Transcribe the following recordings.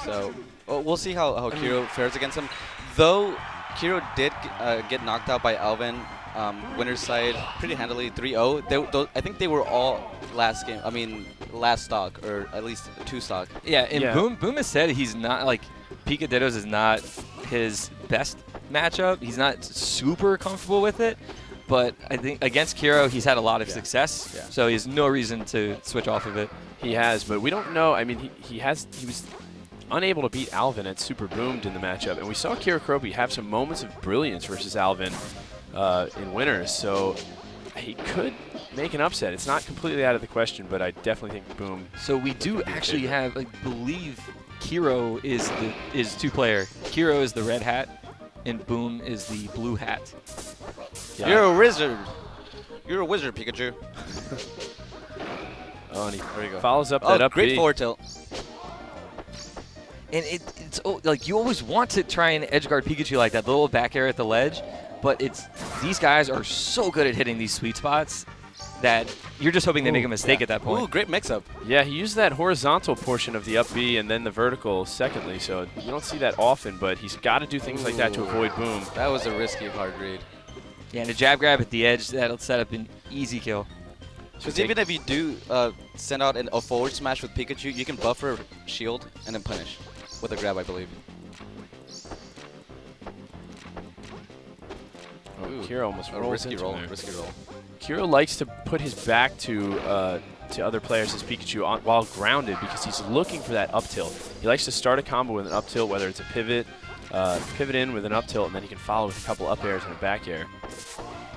So we'll see how Kero fares against him. Though Kero did get knocked out by Alvin, winner's side pretty handily, 3-0. I think they were all last game. I mean, last stock, or at least 2 stock. Yeah, and Boom has said he's not like Pika Dittos is not his best matchup. He's not super comfortable with it. But I think against Kero, he's had a lot of success, so he has no reason to switch off of it. He has, but we don't know. I mean, he was unable to beat Alvin at SuPeRbOOMed in the matchup, and we saw KeroKeroppi have some moments of brilliance versus Alvin in winners, so he could make an upset. It's not completely out of the question, but I definitely think Boom. So we do actually have, I believe, Kero is 2-player. Kero is the red hat, and Boom is the blue hat. Yeah. You're a wizard. You're a wizard, Pikachu. Oh, and he follows up that up great forward tilt. And it's like you always want to try and edge guard Pikachu like that, the little back air at the ledge, but these guys are so good at hitting these sweet spots that you're just hoping they make a mistake at that point. Ooh, great mix-up. Yeah, he used that horizontal portion of the up B and then the vertical secondly, so you don't see that often, but he's got to do things like that to avoid Boom. That was a risky hard read. Yeah, and a jab grab at the edge, that'll set up an easy kill. Because even if you do send out a forward smash with Pikachu, you can buffer shield and then punish with a grab, I believe. Oh, Kero almost rolls risky into roll. there. Risky roll. Kero likes to put his back to other players as Pikachu while grounded because he's looking for that up tilt. He likes to start a combo with an up tilt, whether it's a pivot in with an up tilt, and then he can follow with a couple up airs and a back air.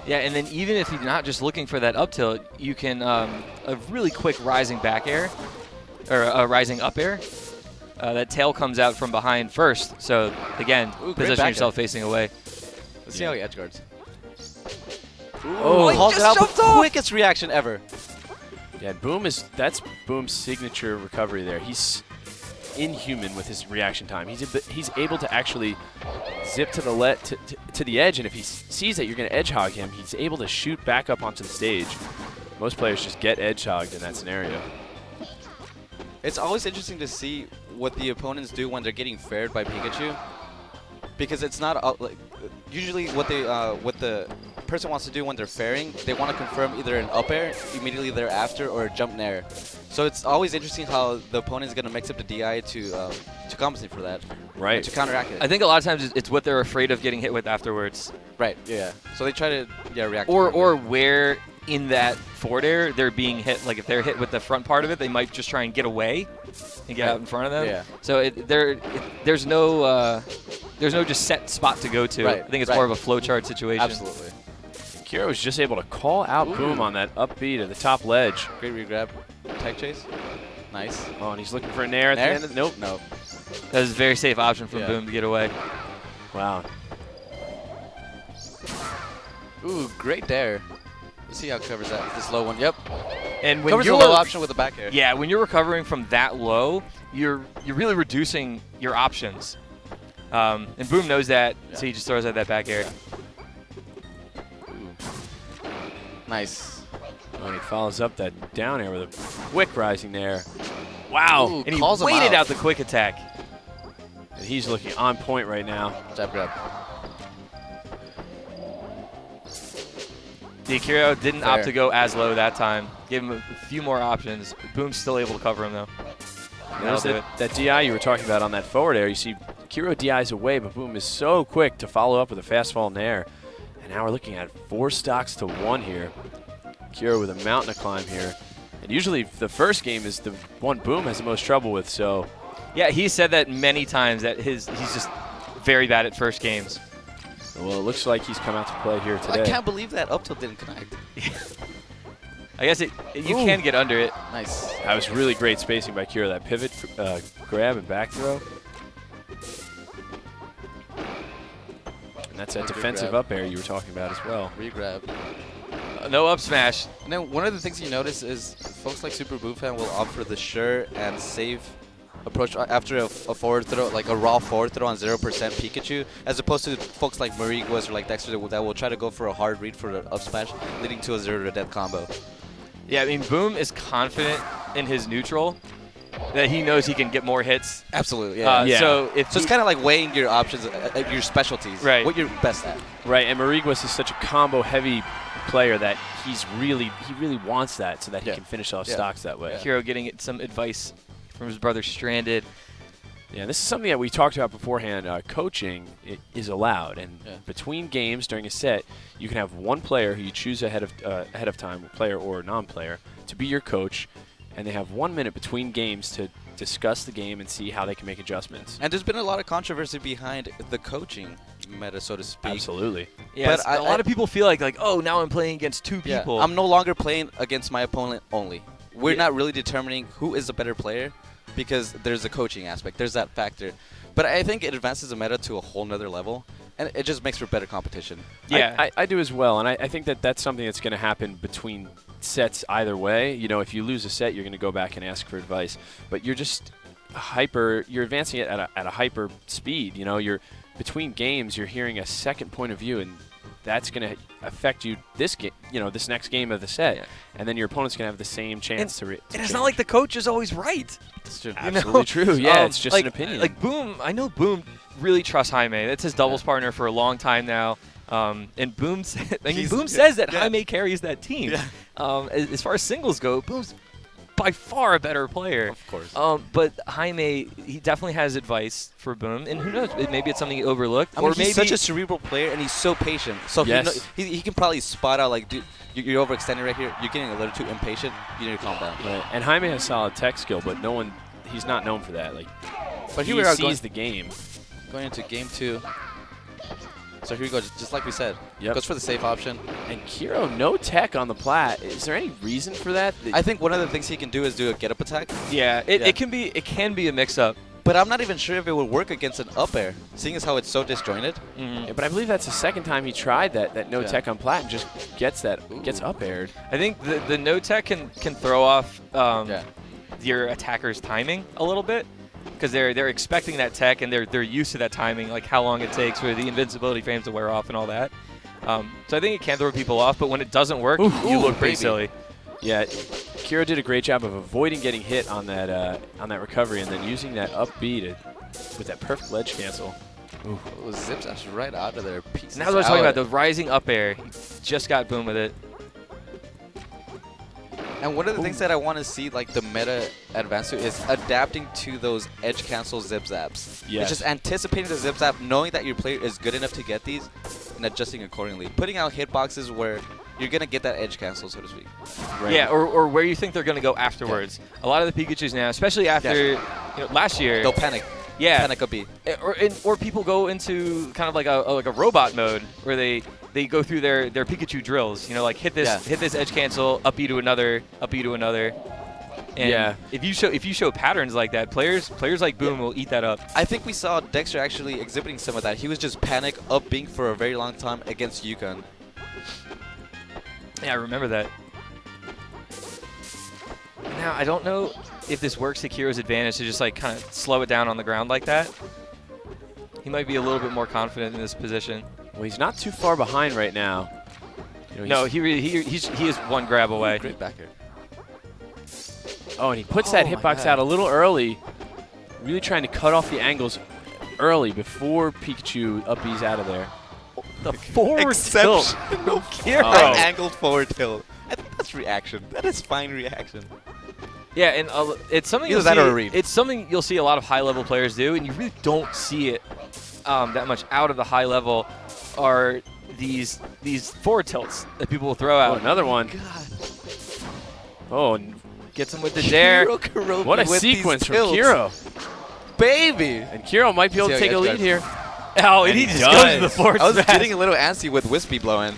Yeah, and then even if you're not just looking for that up tilt, you can a really quick rising back air, or a rising up air. That tail comes out from behind first. So again, position yourself facing away. Let's see how he edge guards. Oh, he calls it out with jumped off. quickest reaction ever. Yeah, that's Boom's signature recovery there. He's inhuman with his reaction time. He's able to actually zip to the edge, and if he sees that you're going to edge hog him, he's able to shoot back up onto the stage. Most players just get edge hogged in that scenario. It's always interesting to see what the opponents do when they're getting fared by Pikachu, because it's not like usually what the person wants to do when they're fairing. They want to confirm either an up air immediately thereafter or a jump nair. So it's always interesting how the opponent is going to mix up the DI to compensate for that. Right. To counteract it. I think a lot of times it's what they're afraid of getting hit with afterwards. Right. Yeah. So they try to react. Or where in that forward air they're being hit. Like if they're hit with the front part of it, they might just try and get away and get out in front of them. Yeah. So there's no just set spot to go to. Right. I think it's more of a flowchart situation. Absolutely. Kero was just able to call out Boom on that up B to the top ledge. Great regrab. Tech chase. Nice. Oh, and he's looking for a nair at the end of Nope. No. That was a very safe option from Boom to get away. Wow. Ooh, great dare. Let's see how it covers that. This low one. Yep. And when covers the you're low option with the back air. Yeah, when you're recovering from that low, you're really reducing your options. And Boom knows that, so he just throws out that back air. Nice. Oh, and he follows up that down air with a quick rising there. Wow. Ooh, and he calls him waited out. out the quick attack. And he's looking on point right now. Jab grab. The Kero didn't Fair. opt to go as low that time. Gave him a few more options. Boom's still able to cover him, though. There's that DI you were talking about on that forward air. You see Kero DI's away, but Boom is so quick to follow up with a fast fall nair. And now we're looking at 4 stocks to 1 here. Kero with a mountain to climb here. And usually the first game is the one Boom has the most trouble with, so. Yeah, he said that many times, that he's just very bad at first games. Well, it looks like he's come out to play here today. I can't believe that up tilt didn't connect. I guess you can get under it. Nice. That was really great spacing by Kero. That pivot grab and back throw. And that's that defensive up air you were talking about as well. Re-grab. No up smash. And then one of the things you notice is folks like SuPeRbOoMfAn will opt for the sure and safe approach after a forward throw, like a raw forward throw on 0% Pikachu, as opposed to folks like Mariguas or like Dexter that will try to go for a hard read for an up smash, leading to a 0 to death combo. Yeah, I mean, Boom is confident in his neutral, that he knows he can get more hits. Absolutely, yeah. So So it's kind of like weighing your options, your specialties, Right. what you're best at. Right, and Mariguas is such a combo-heavy player that he really wants that so that he can finish off stocks that way. Kero getting some advice from his brother Stranded. Yeah, this is something that we talked about beforehand. Coaching is allowed, and between games during a set, you can have one player who you choose ahead of time, player or non-player, to be your coach, and they have 1 minute between games to discuss the game and see how they can make adjustments. And there's been a lot of controversy behind the coaching meta, so to speak. Absolutely. Yeah, But a lot of people feel like, oh, now I'm playing against two Yeah, people. I'm no longer playing against my opponent only. We're Yeah. not really determining who is the better player because there's a coaching aspect. There's that factor. But I think it advances the meta to a whole nother level, and it just makes for better competition. Yeah. I do as well, and I think that that's something that's going to happen between sets either way. You know, if you lose a set, you're going to go back and ask for advice. But you're just you're advancing it at a hyper speed. You know, you're between games, you're hearing a second point of view, and that's going to affect you this game, this next game of the set. Yeah. And then your opponent's going to have the same chance to And it's change. not like the coach is always right. That's true. Absolutely true. Yeah, it's just like, an opinion. Like Boom, I know Boom really trusts Jaime. That's his doubles partner for a long time now. And Boom, Boom says that Jaime carries that team. Yeah. As far as singles go, Boom's by far a better player. Of course. But Jaime, he definitely has advice for Boom, and who knows? Maybe it's something he overlooked, I mean, or maybe he's such a cerebral player, and he's so patient. So Yes. he can probably spot out, like, dude, you're overextending right here. You're getting a little too impatient. You need to calm down. Right. And Jaime has solid tech skill, but he's not known for that. Like, But he here we are sees the game. going into game 2. So here we go, just like we said. Yep. Goes for the safe option. And Kero, no tech on the plat. Is there any reason for that? I think one of the things he can do is do a get-up attack. yeah. It can be a mix-up. But I'm not even sure if it would work against an up air, seeing as how it's so disjointed. Yeah, but I believe that's the second time he tried that no tech on plat and just gets up aired. I think the no tech can throw off Yeah. your attacker's timing a little bit, because they're expecting that tech and they're used to that timing, like how long it takes for the invincibility frames to wear off and all that. So I think it can throw people off, but when it doesn't work, you look pretty silly. Yeah, Kero did a great job of avoiding getting hit on that recovery and then using that up B with that perfect ledge cancel. Ooh, zips actually right out of there. And that's what I was talking about, the rising up air. He just got Boom with it. And one of the things that I want to see, like, the meta advance to is adapting to those edge cancel zip zaps. Yes. It's just anticipating the zip zap, knowing that your player is good enough to get these, and adjusting accordingly. Putting out hitboxes where you're going to get that edge cancel, so to speak. Right. Yeah, or where you think they're going to go afterwards. A lot of the Pikachus now, especially after last year. They'll panic. Yeah. Panic a B. Or people go into kind of like a robot mode where they go through their Pikachu drills. Like hit this edge cancel, up B to another, up B to another. And if you show patterns like that, players like Boom will eat that up. I think we saw Dexter actually exhibiting some of that. He was just panic up being for a very long time against Yukon. Yeah, I remember that. Now, I don't know if this works to Kero's advantage to just like kind of slow it down on the ground like that. He might be a little bit more confident in this position. Well, he's not too far behind right now. No, he is one grab away. Great backer. Oh, and he puts that hitbox out a little early, really trying to cut off the angles early before Pikachu up B's out of there. The forward tilt. No Kero. Angled forward tilt. I think that's reaction. That is fine reaction. Yeah, and it's something Either that or a read. It's something you'll see a lot of high-level players do, and you really don't see it that much out of the high level. Are these forward tilts that people will throw out? Oh, another one. God. Oh, Gets him with the dare. KeroKeroppi what a with sequence these from tilts. Kero. Baby. And Kero might be able to take a lead here. Oh, And he he just goes to the does. forward I was smash. getting a little antsy with Wispy blowing.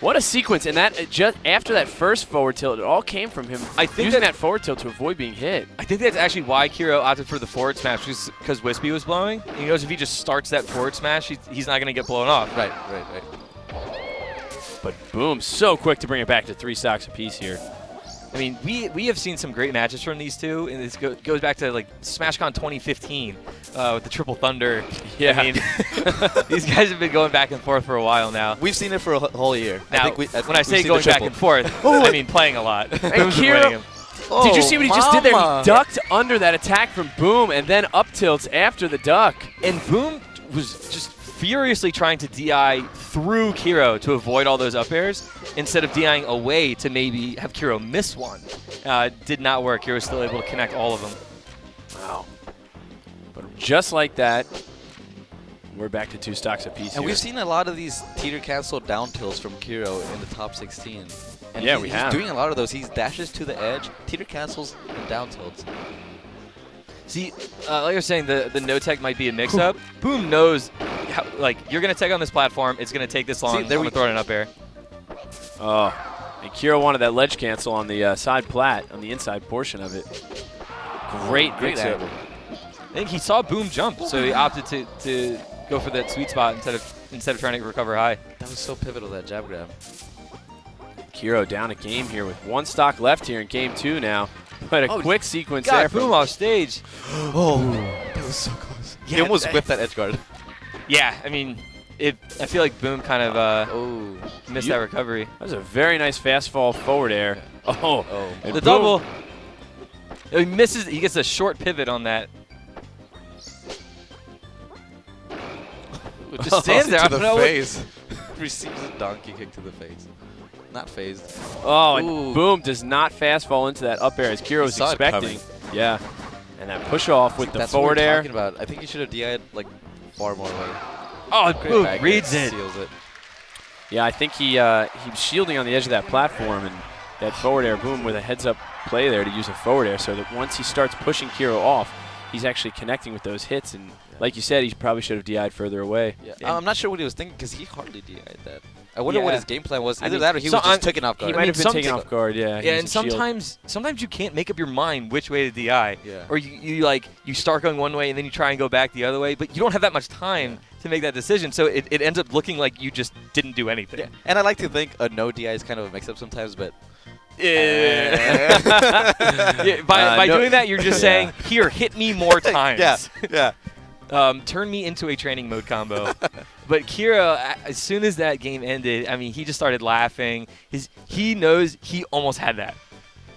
What a sequence. And that just after that first forward tilt, it all came from him I think using that- that forward tilt to avoid being hit. I think that's actually why Kero opted for the forward smash, because Wispy was blowing. And he knows if he just starts that forward smash, he's not going to get blown off. Right. But Boom, so quick to bring it back to 3 stocks apiece here. I mean, we have seen some great matches from these two, and this goes back to like SmashCon 2015 with the Triple Thunder. Yeah. I mean, these guys have been going back and forth for a while now. We've seen it for a whole year. Now, I think when I say we've seen going the back triple. and forth, I mean playing a lot. And Booms is winning him. Did you see what he just did there? mama. He ducked under that attack from Boom and then up tilts after the duck. And Boom was just furiously trying to DI through Kero to avoid all those up airs instead of DIing away to maybe have Kero miss one. Did not work. Kero was still able to connect all of them. Wow. But just like that, we're back to 2 stocks apiece. And here. we've seen a lot of these teeter cancel down tilts from Kero in the top 16. And Yeah, he's, we he's have. doing a lot of those. He dashes to the edge, teeter cancels, and down tilts. See, like I was saying, the no tech might be a mix-up. Boom knows, how, like, you're going to tech on this platform. It's going to take this long. I'm going to throw it in up air. Oh, and Kero wanted that ledge cancel on the side plat, on the inside portion of it. Great angle. angle. I think he saw Boom jump, so he opted to go for that sweet spot instead of trying to recover high. That was so pivotal, that jab grab. Kero down a game here with 1 stock left here in game 2 now. But a quick sequence there. Got Boom off stage. Oh, that was so close. Yeah, He almost whipped that edge guard. Yeah, I mean, I feel like Boom kind of missed that recovery. That was a very nice fast fall forward air. Oh, and The Boom- double. He misses. He gets a short pivot on that. It just stands there. I To don't the know what- face. Receives a donkey kick to the face. Not phased. Oh, and Ooh. Boom does not fast fall into that up air as Kero was Saw it expecting. Yeah. And that push off with the That's forward what we're air. talking about. I think you should have DI'd like far more away. Oh, Great Boom back reads air, it. Seals it. Yeah, I think he was shielding on the edge of that platform, and that forward air, Boom, with a heads-up play there to use a forward air, so that once he starts pushing Kero off, he's actually connecting with those hits. And like you said, he probably should have DI'd further away. Yeah. I'm not sure what he was thinking because he hardly DI'd that. I wonder what his game plan was. Either mean, that or he so was just I'm- taken off He guard. might have been some taken off guard, yeah. Yeah, and sometimes you can't make up your mind which way to DI. Yeah. Or you start going one way and then you try and go back the other way, but you don't have that much time to make that decision, so it ends up looking like you just didn't do anything. Yeah. And I like to think a no DI is kind of a mix-up sometimes, but Yeah, by no- doing that, you're just saying, here, hit me more times. yeah. Turn me into a training mode combo. But Kero, as soon as that game ended, I mean, he just started laughing. He knows he almost had that.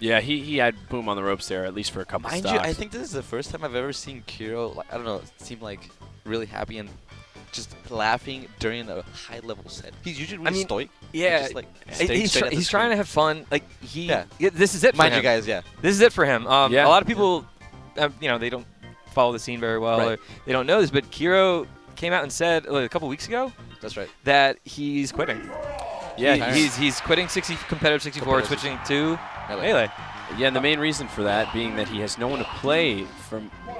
Yeah, he had Boom on the ropes there, at least for a couple Mind stocks. you, I think this is the first time I've ever seen Kero, like, I don't know, seem like really happy and just laughing during a high-level set. He's usually really stoic. Yeah, Just, like, staying he's straight at the he's trying to screen. have fun. Like Yeah. this is it for Mind him. you guys, yeah. This is it for him. Yeah. A lot of people, they don't follow the scene very well, Right. or they don't know this. But Kero came out and said a couple weeks ago That's right. that he's quitting. Yeah, he's quitting competitive 64, switching to Melee. Yeah, and the main reason for that being that he has no one to play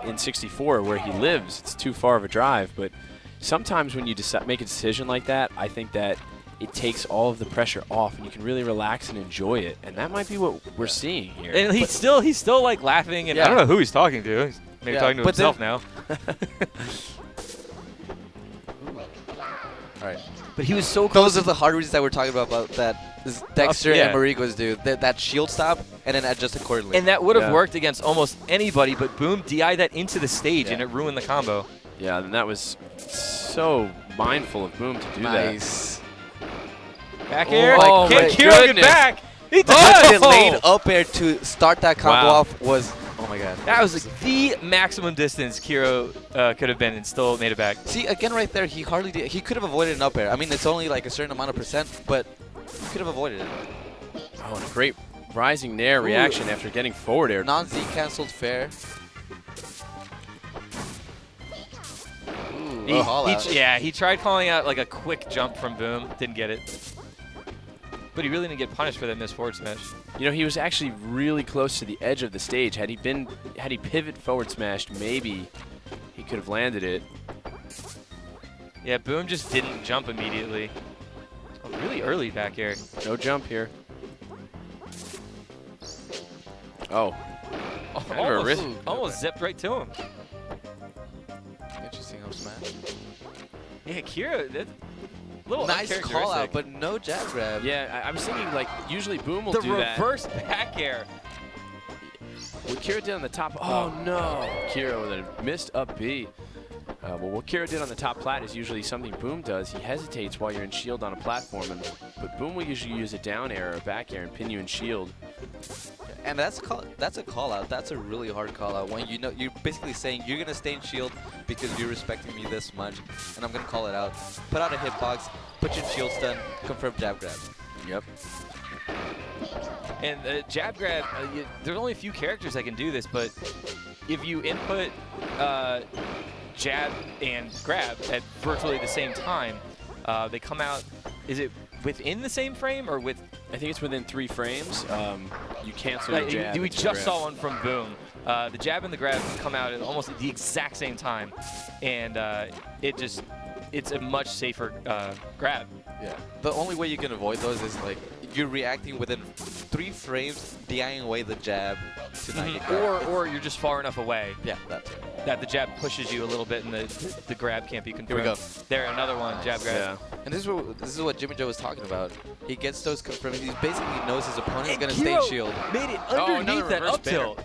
in 64 where he lives. It's too far of a drive, but sometimes when you make a decision like that, I think that it takes all of the pressure off and you can really relax and enjoy it. And that might be what we're seeing here. And he's still like laughing, and I don't know who he's talking to. He's maybe talking to himself now. All right. But he was so close. Those are the hard reasons that we're talking about that Dexter and Marigo's do. That shield stop and then adjust accordingly. And that would have worked against almost anybody, but Boom DI'd that into the stage, and it ruined the combo. Yeah, and that was so mindful of Boom to do nice. Back air. Oh, Can my Kero get goodness. back? He does! Oh, delayed up air to start that combo Wow. off was, oh my god. That was like the maximum distance Kero could have been and still made it back. See, again right there, he hardly did. He could have avoided an up air. I mean, it's only like a certain amount of percent, but he could have avoided it. Oh, and a great rising nair reaction after getting forward air. Non-Z canceled fair. Ooh, call out. He tried calling out like a quick jump from Boom, didn't get it. But he really didn't get punished for that missed forward smash. You know, he was actually really close to the edge of the stage. Had he pivot forward smashed, maybe he could have landed it. Yeah, Boom just didn't jump immediately. Oh, really early back air. No jump here. Oh. Almost zipped right to him. Interesting up smash. Yeah, Kero, that little Nice call out, uncharacteristic. but no jab grab. Yeah, I was thinking, like, usually Boom will The do that. reverse back air. What Kero did on the top. Oh, no. Kero with a missed up B. Well, what Kero did on the top plat is usually something Boom does. He hesitates while you're in shield on a platform, but Boom will usually use a down air or a back air and pin you in shield. And that's a call out. That's a really hard call out when you're basically saying you're gonna stay in shield because you're respecting me this much, and I'm gonna call it out. Put out a hitbox, put your shield stun, confirm jab grab. Yep. And jab grab, there's only a few characters that can do this, but if you input jab and grab at virtually the same time, they come out. Is it within the same frame or with? I think it's within 3 frames. You cancel your jab. We just saw one from Boom. The jab and the grab come out at almost the exact same time, and it's a much safer grab. Yeah. The only way you can avoid those is like you're reacting within 3 frames, DIing away the jab to not get grabbed. Or you're just far enough away. Yeah, that's it. That the jab pushes you a little bit and the grab can't be confirmed. Here we go. There, another one, jab grab. Yeah. And this is what Jimmy Joe was talking about. He gets those confirmed. He basically knows his opponent is And going to stay in Kero shield. made it Oh, underneath another that reverse up tilt.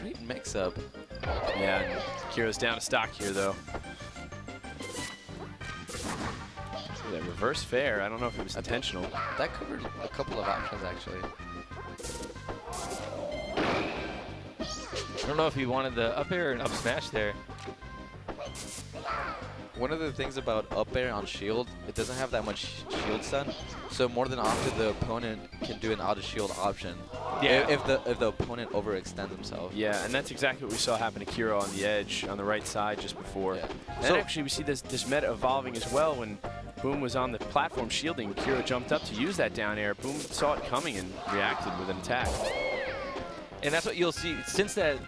Great mix-up. Yeah, and Kero's down to stock here, though. Ooh, that reverse fair, I don't know if it was intentional. That covered a couple of options, actually. I don't know if he wanted the up air or an up smash there. One of the things about up air on shield, it doesn't have that much shield stun, so more than often the opponent can do an out of shield option. Yeah. If the opponent overextends himself. Yeah, and that's exactly what we saw happen to Kero on the edge, on the right side just before. Yeah. And So- actually we see this meta evolving as well. When Boom was on the platform shielding, Kero jumped up to use that down air. Boom saw it coming and reacted with an attack. And that's what you'll see since that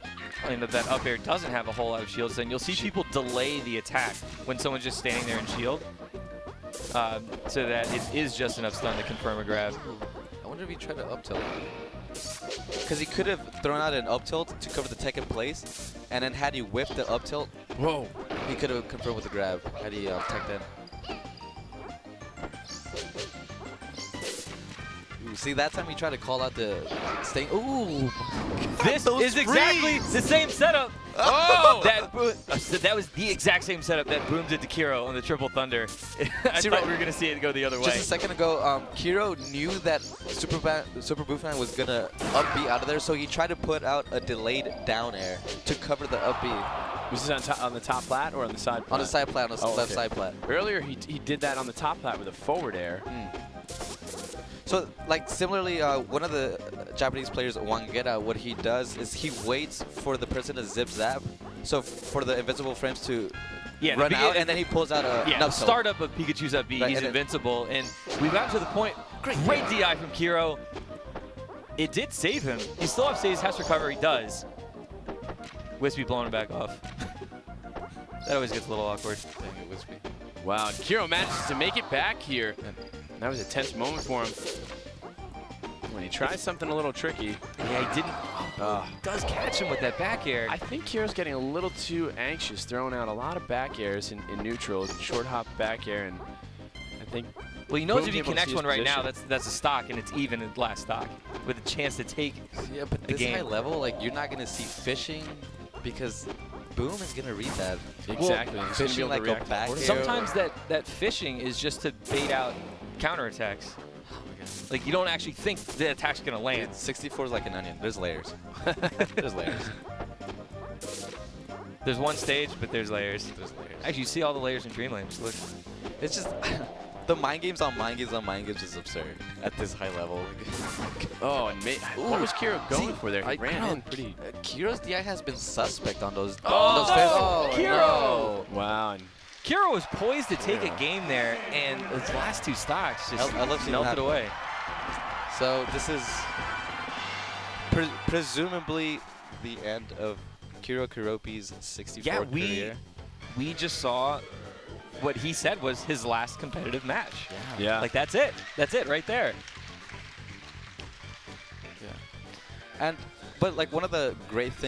up air doesn't have a whole lot of shields, then you'll see people delay the attack when someone's just standing there in shield, so that it is just enough stun to confirm a grab. I wonder if he tried to up tilt. Because he could have thrown out an up tilt to cover the tech in place, and then had he whiffed the up tilt, Whoa. he could have confirmed with the grab had he teched in. Ooh, see, that time he tried to call out the sting. Ooh! This Those is exactly freeze! the same setup. Oh! That was the exact same setup that Boom did to Kero on the Triple Thunder. I thought we were going to see it go the other way. Just a second ago, Kero knew that SuPeRbOoMfAn was going to up B out of there, so he tried to put out a delayed down air to cover the up B. Was this on the top plat or on the side plat? On the side plat, on the left okay. side plat. Earlier he did that on the top plat with a forward air. So, like, similarly, one of the Japanese players, Wangera, what he does is he waits for the person to zip-zap, so for the invincible frames to run out, and then he pulls out a the startup of Pikachu's up B, Right, he's and invincible, and we've gotten to the point, great DI from Kero. It did save him. He still has has recover, he does. Wispy blowing him back off. That always gets a little awkward. Dang it, Wispy. Wow, and Kero manages to make it back here. That was a tense moment for him. When he tries something a little tricky. Yeah, he didn't. He does catch him with that back air. I think Kero's getting a little too anxious, throwing out a lot of back airs in neutral, short hop back air, and I think. Well, he knows Boom's if he able to connects see one his right now, position. that's a stock, and it's even at last stock, with a chance to take Yeah, but the this game. high level, like, you're not going to see fishing because Boom is going to read that. Exactly. He's gonna be Fishing able to like a react back air. Sometimes that fishing is just to bait out counterattacks. Oh my God. Like, you don't actually think the attack's going to land. 64 is like an onion. There's layers. There's layers. There's one stage, but there's layers. There's layers. Actually, you see all the layers in Dreamland. Just look. It's just the mind games on mind games on mind games is absurd at this high level. Oh, and what was Kero going for there? He I ran know, in pretty. Kero's DI has been suspect on those. Oh, on those no! phases. Kero! Wow. And Kero was poised to take a game there, and his last two stocks just I love seeing melted that. away. So this is presumably the end of KeroKeroppi's 64 Yeah, career. we just saw what he said was his last competitive match. yeah. Like, that's it. That's it right there. Yeah. But like one of the great things